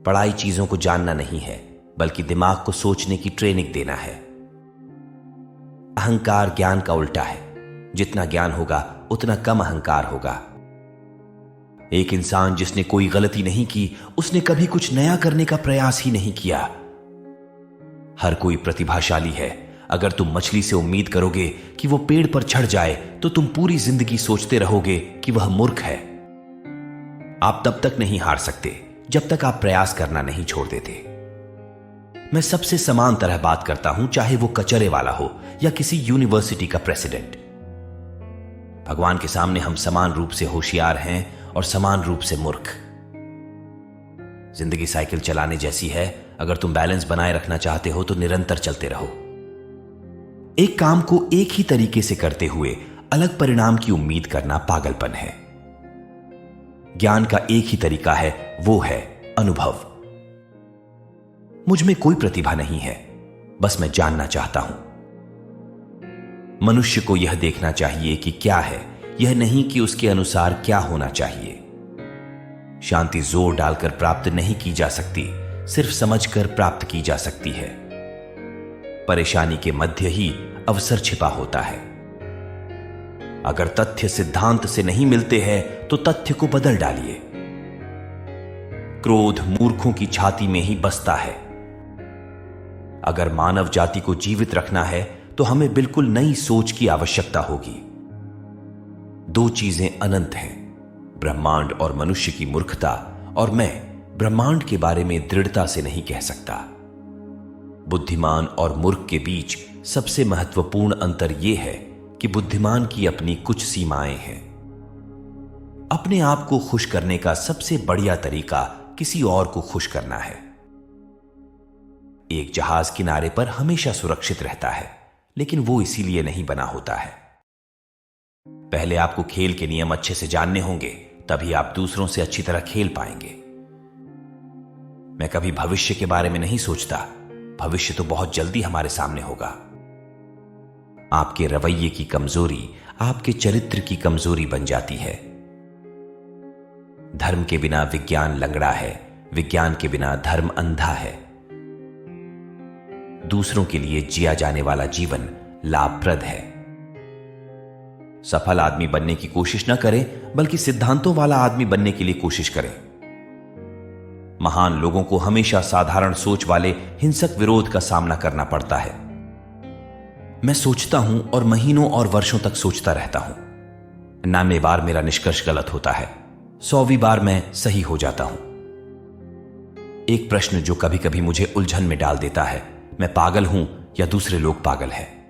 पढ़ाई चीजों को जानना नहीं है, बल्कि दिमाग को सोचने की ट्रेनिंग देना है। अहंकार ज्ञान का उल्टा है। जितना ज्ञान होगा उतना कम अहंकार होगा। एक इंसान जिसने कोई गलती नहीं की, उसने कभी कुछ नया करने का प्रयास ही नहीं किया। हर कोई प्रतिभाशाली है। अगर तुम मछली से उम्मीद करोगे कि वो पेड़ पर चढ़ जाए, तो तुम पूरी जिंदगी सोचते रहोगे कि वह मूर्ख है। आप तब तक नहीं हार सकते जब तक आप प्रयास करना नहीं छोड़ देते। मैं सबसे समान तरह बात करता हूं, चाहे वो कचरे वाला हो या किसी यूनिवर्सिटी का प्रेसिडेंट। भगवान के सामने हम समान रूप से होशियार हैं और समान रूप से मूर्ख। जिंदगी साइकिल चलाने जैसी है। अगर तुम बैलेंस बनाए रखना चाहते हो तो निरंतर चलते रहो। एक काम को एक ही तरीके से करते हुए अलग परिणाम की उम्मीद करना पागलपन है। ज्ञान का एक ही तरीका है, वो है अनुभव। मुझ में कोई प्रतिभा नहीं है, बस मैं जानना चाहता हूं। मनुष्य को यह देखना चाहिए कि क्या है, यह नहीं कि उसके अनुसार क्या होना चाहिए। शांति जोर डालकर प्राप्त नहीं की जा सकती, सिर्फ समझकर प्राप्त की जा सकती है। परेशानी के मध्य ही अवसर छिपा होता है। अगर तथ्य सिद्धांत से नहीं मिलते हैं तो तथ्य को बदल डालिए। क्रोध मूर्खों की छाती में ही बसता है। अगर मानव जाति को जीवित रखना है तो हमें बिल्कुल नई सोच की आवश्यकता होगी। दो चीजें अनंत हैं, ब्रह्मांड और मनुष्य की मूर्खता, और मैं ब्रह्मांड के बारे में दृढ़ता से नहीं कह सकता। बुद्धिमान और मूर्ख के बीच सबसे महत्वपूर्ण अंतर यह है कि बुद्धिमान की अपनी कुछ सीमाएं हैं। अपने आप को खुश करने का सबसे बढ़िया तरीका किसी और को खुश करना है। एक जहाज किनारे पर हमेशा सुरक्षित रहता है, लेकिन वो इसीलिए नहीं बना होता है। पहले आपको खेल के नियम अच्छे से जानने होंगे, तभी आप दूसरों से अच्छी तरह खेल पाएंगे। मैं कभी भविष्य के बारे में नहीं सोचता। भविष्य तो बहुत जल्दी हमारे सामने होगा। आपके रवैये की कमजोरी आपके चरित्र की कमजोरी बन जाती है। धर्म के बिना विज्ञान लंगड़ा है, विज्ञान के बिना धर्म अंधा है। दूसरों के लिए जिया जाने वाला जीवन लाभप्रद है। सफल आदमी बनने की कोशिश न करें, बल्कि सिद्धांतों वाला आदमी बनने के लिए कोशिश करें। महान लोगों को हमेशा साधारण सोच वाले हिंसक विरोध का सामना करना पड़ता है। मैं सोचता हूं और महीनों और वर्षों तक सोचता रहता हूं। 99 बार मेरा निष्कर्ष गलत होता है, 100वीं बार मैं सही हो जाता हूं। एक प्रश्न जो कभी कभी मुझे उलझन में डाल देता है, मैं पागल हूं या दूसरे लोग पागल हैं?